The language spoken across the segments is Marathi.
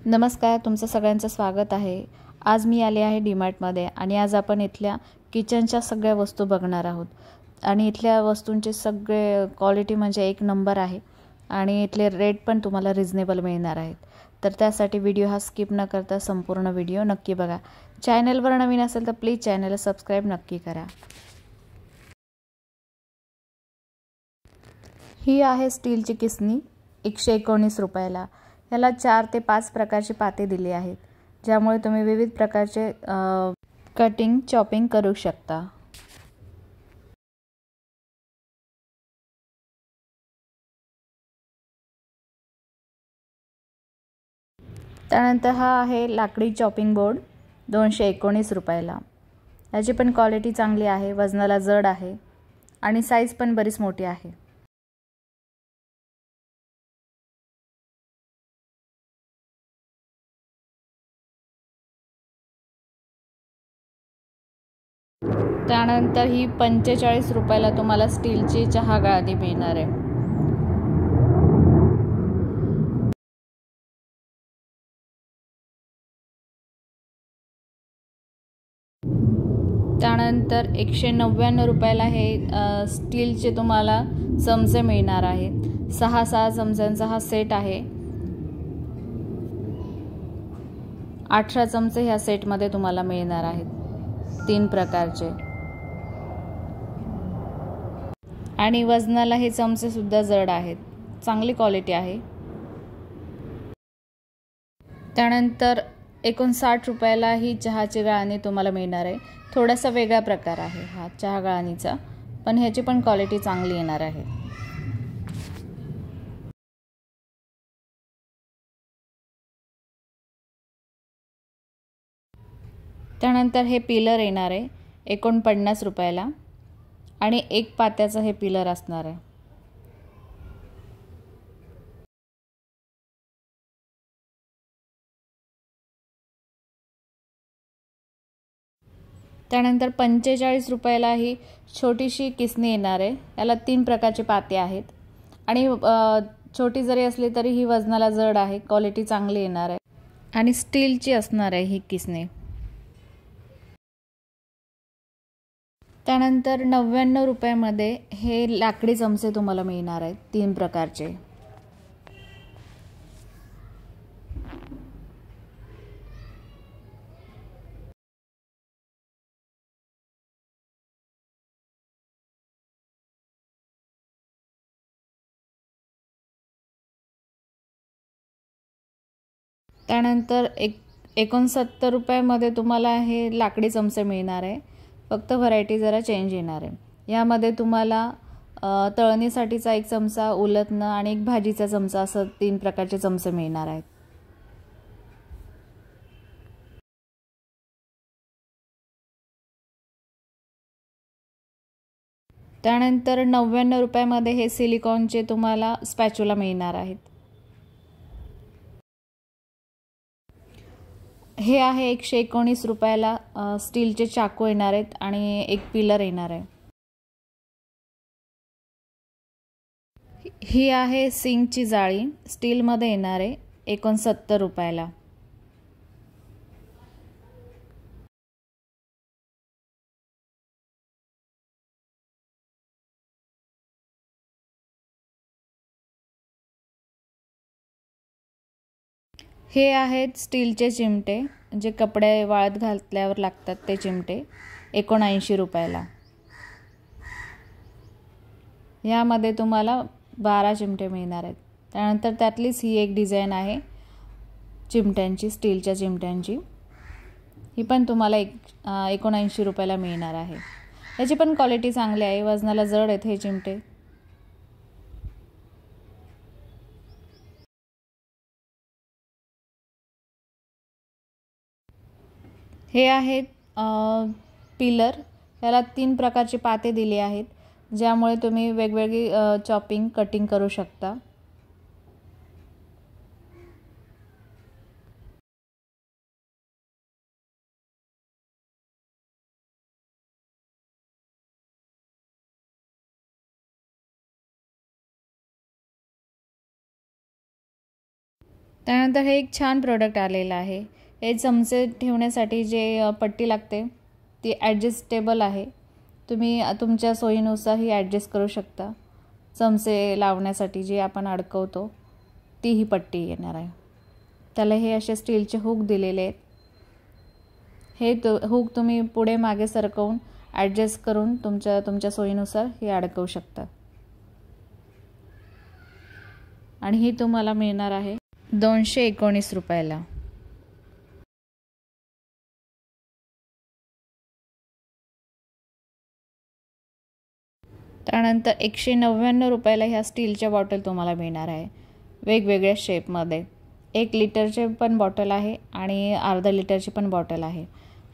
नमस्कार, तुमचं सगळ्यांचं स्वागत आहे। आज मी आले आहे डीमार्टमध्ये आणि आज आपण इथल्या किचनच्या सगळ्या वस्तू बघणार आहोत आणि इथल्या वस्तूंचे सगळे क्वालिटी म्हणजे एक नंबर आहे आणि इथले रेट पण तुम्हाला रिजनेबल मिळणार आहेत। तर त्यासाठी व्हिडिओ हा स्किप न करता संपूर्ण व्हिडिओ नक्की बघा। चॅनलवर नवीन असेल तर प्लीज चॅनलला सबस्क्राइब नक्की करा। ही आहे स्टीलची किसनी 119 रुपयाला। याला 4 ते 5 प्रकारचे पाते दिले आहेत, ज्यामुळे तुम्ही विविध प्रकारचे कटिंग चॉपिंग करू शकता। त्यानंतर हा आहे लाकडी चॉपिंग बोर्ड 219 रुपयाला। याची पण क्वालिटी चांगली आहे, वजनाला जड आहे आणि साईज पण बरीच मोठी आहे। त्यानंतर ही 45 रुपयाला तुम्हाला स्टीलची चहा गाळणी मिळणार आहे। त्यानंतर 199 रुपयाला हे स्टीलचे तुम्हाला चमचे मिळणार आहेत। 6 चमच्यांचा हा सेट आहे। 18 चमचे ह्या सेटमध्ये तुम्हाला मिळणार आहेत, 3 प्रकारचे। आणि वजनाला हे चमचे सुद्धा जड आहेत, चांगली क्वालिटी आहे। त्यानंतर 59 रुपयाला ही चहाची गाळणी तुम्हाला मिळणार आहे। थोडासा वेगळा प्रकार आहे हा चहा गाळणीचा, पण ह्याची पण क्वालिटी चांगली येणार आहे। त्यानंतर हे पिलर येणार आहे 49 रुपयाला आणि 1 पात्याचं हे पिलर असणार आहे। त्यानंतर 45 रुपयाला ही छोटीशी किसनी येणार आहे। याला 3 प्रकारचे पाते आहेत आणि छोटी जरी असली तरी ही वजनाला जड आहे, क्वालिटी चांगली येणार आहे आणि स्टीलची असणार आहे ही किसनी। त्यानंतर 99 रुपयामध्ये हे लाकडी चमचे तुम्हाला मिळणार आहेत, 3 प्रकारचे। त्यानंतर 69 रुपयामध्ये तुम्हाला हे लाकडी चमचे मिळणार आहे, फक्त व्हरायटी जरा चेंज येणार आहे। यामध्ये तुम्हाला तळणीसाठीचा 1 चमचा, उलटणं आणि 1 भाजीचा चमचा असं 3 प्रकारचे चमचे मिळणार आहेत। त्यानंतर 99 रुपयामध्ये हे सिलिकॉनचे तुम्हाला स्पॅच्युला मिळणार आहेत। हे आहे 119 रुपयाला स्टीलचे चाकू येणार आहेत आणि 1 पिलर येणार आहे। ही आहे सिंकची जाळी, स्टीलमध्ये येणार आहे 69 रुपयाला। हे आहेत स्टीलचे चिमटे, जे कपडे वाळत घातल्यावर लागतात ते चिमटे, 79 रुपयाला। यामध्ये तुम्हाला 12 चिमटे मिळणार आहेत। त्यानंतर त्यातलीच ही एक डिझाईन आहे चिमट्यांची, स्टीलच्या चिमट्यांची, ही पण तुम्हाला 79 रुपयाला मिळणार आहे। याची पण क्वालिटी चांगली आहे, वजनाला जड आहेत हे चिमटे। हे आहेत पिलर, याला 3 प्रकारचे पाते दिले आहेत, ज्यामुळे तुम्ही वेगवेगळी चॉपिंग कटिंग करू शकता। त्यानंतर हे एक छान प्रोडक्ट आलेलं आहे। हे चमचे ठेवण्यासाठी जे पट्टी लागते ती ॲडजस्टेबल आहे। तुम्ही तुमच्या सोयीनुसार ही ॲडजस्ट करू शकता। चमचे लावण्यासाठी जे आपण अडकवतो ती ही पट्टी येणार आहे। त्याला हे असे स्टीलचे हुक दिलेले आहेत। हे हुक तुम्ही पुढे मागे सरकवून ॲडजस्ट करून तुमच्या सोयीनुसार हे अडकवू शकता। आणि ही तुम्हाला मिळणार आहे 219 रुपयाला। त्यानंतर 199 रुपयाला ह्या स्टीलच्या बॉटल तुम्हाला मिळणार आहे वेगवेगळ्या शेपमध्ये। 1 लिटरचे पण बॉटल आहे आणि अर्धा लिटरची पण बॉटल आहे।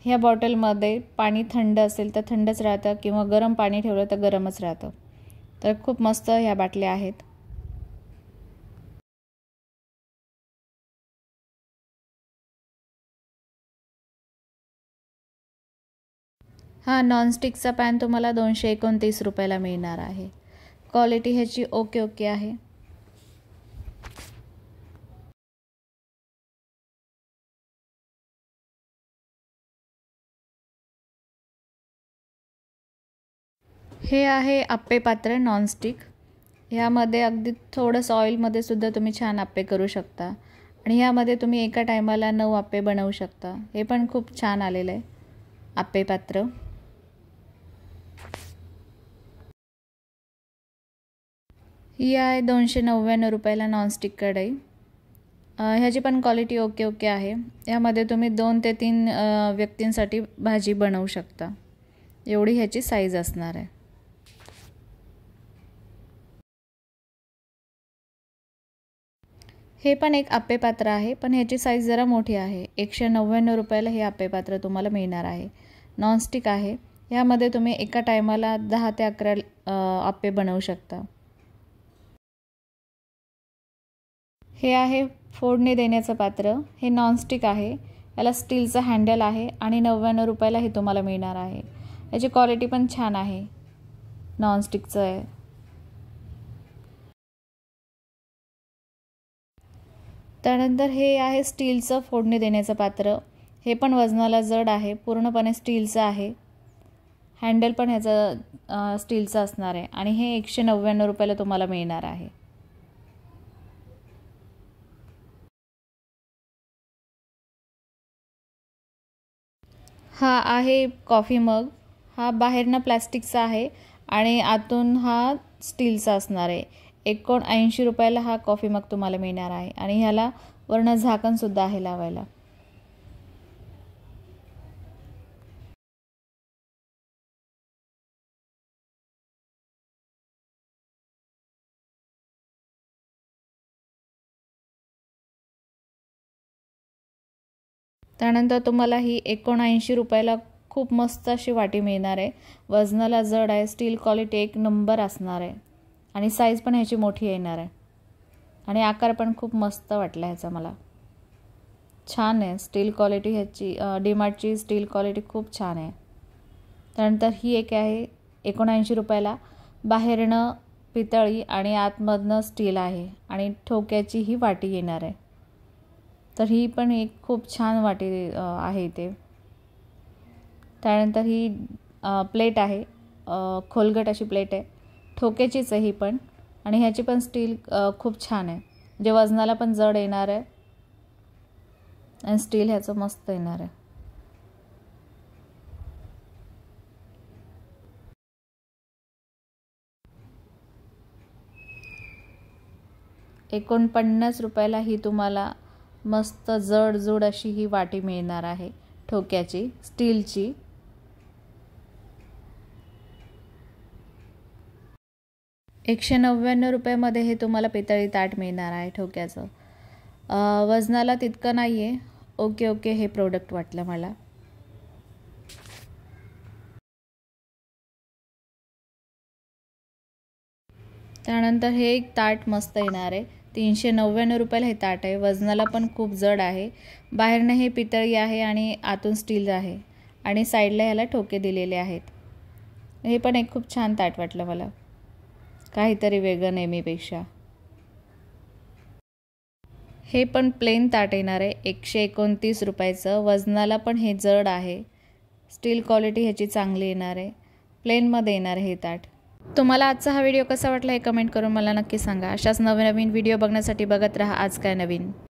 ह्या बॉटलमध्ये पाणी थंड असेल तर थंडच राहतं किंवा गरम पाणी ठेवलं तर गरमच राहतं। तर खूप मस्त ह्या बाटल्या आहेत। हा नॉनस्टिकचा पॅन तुम्हाला 229 रुपयाला मिळणार आहे। क्वालिटी ह्याची ओके आहे। हे आहे आप्पे पात्र नॉनस्टिक। ह्यामध्ये अगदी थोडंसं ऑइलमध्ये सुद्धा तुम्ही छान आप्पे करू शकता आणि ह्यामध्ये तुम्ही एका टायमाला 9 आप्पे बनवू शकता। हे पण खूप छान आलेलं आहे आप्पे पात्र। ही आहे 299 रुपयाला नॉनस्टिक कढई। ह्याची पण क्वालिटी ओके आहे। यामध्ये तुम्ही 2 ते 3 व्यक्तींसाठी भाजी बनवू शकता। एवढी ह्याची साईज असणार आहे। हे पण एक आप्पे पात्र आहे पण ह्याची साईज जरा मोठी आहे। 199 रुपयाला हे आप्पे पात्र तुम्हाला मिळणार आहे। नॉनस्टिक आहे। यामध्ये तुम्ही एका टायमाला 10 ते 11 आप्पे बनवू शकता। हे आहे फोडणी देण्याचं पात्र। हे नॉनस्टिक आहे। याला स्टीलचं हँडल आहे आणि 99 रुपयाला हे तुम्हाला मिळणार आहे। याची क्वालिटी पण छान आहे। नॉनस्टिकचं आहे। त्यानंतर हे आहे स्टीलचं फोडणी देण्याचं पात्र। हे पण वजनाला जड आहे। पूर्णपणे स्टीलचं आहे। हँडल पण ह्याचं स्टीलचं असणार आहे आणि हे 199 रुपयाला तुम्हाला मिळणार आहे। हा आहे कॉफी मग। हा बाहेरनं प्लास्टिकचा आहे आणि आतून हा स्टीलचा असणार आहे। 79 रुपयाला हा कॉफी मग तुम्हाला मिळणार आहे आणि ह्याला वरनं झाकण सुद्धा आहे लावायला। त्यानंतर तुम्हाला ही 79 रुपयाला खूप मस्त अशी वाटी मिळणार आहे। वजनाला जड आहे। स्टील क्वालिटी एक नंबर असणार आहे आणि साईज पण ह्याची मोठी येणार आहे आणि आकार पण खूप मस्त वाटला ह्याचा मला। छान आहे स्टील क्वालिटी ह्याची। डीमार्टची स्टील क्वालिटी खूप छान आहे। त्यानंतर ही एक आहे 79 रुपयाला। बाहेरनं पितळी आणि आतमधनं स्टील आहे आणि ठोक्याची ही वाटी येणार आहे। तर ही पण एक खूप छान वाटी आहे ते। त्यानंतर ही प्लेट आहे। खोलगट अशी प्लेट आहे। ठोक्याचीच आहे ही पण आणि ह्याची पण स्टील खूप छान आहे। जे वजनाला पण जड येणार आहे आणि स्टील ह्याचं मस्त येणार आहे। 49 रुपयाला ही तुम्हाला मस्त जड अशी ही वाटी मिळणार आहे ठोक्याची स्टीलची। 199 रुपयामध्ये हे तुम्हाला पितळी ताट मिळणार आहे ठोक्याचं। वजनाला तितकं नाही आहे। ओके हे प्रोडक्ट वाटलं मला। त्यानंतर हे एक ताट मस्त येणार आहे। 399 रुपयाला हे ताट आहे। वजनाला पण खूप जड आहे। बाहेरनं हे पितळी आहे आणि आतून स्टील आहे आणि साईडला ह्याला ठोके दिलेले आहेत। हे पण एक खूप छान ताट वाटलं मला, काहीतरी वेगळं नेहमीपेक्षा। हे पण प्लेन ताट येणार आहे 129 रुपयाचं. वजनाला पण हे जड आहे. स्टील क्वालिटी ह्याची चांगली येणार आहे. प्लेनमध्ये येणार हे ताट. तुम्हाला आजचा हा व्हिडिओ कसा वाटला हे कमेंट करून मला नक्की सांगा. अशाच नवनवीन व्हिडिओ बघण्यासाठी बघत राहा आज काय नवीन.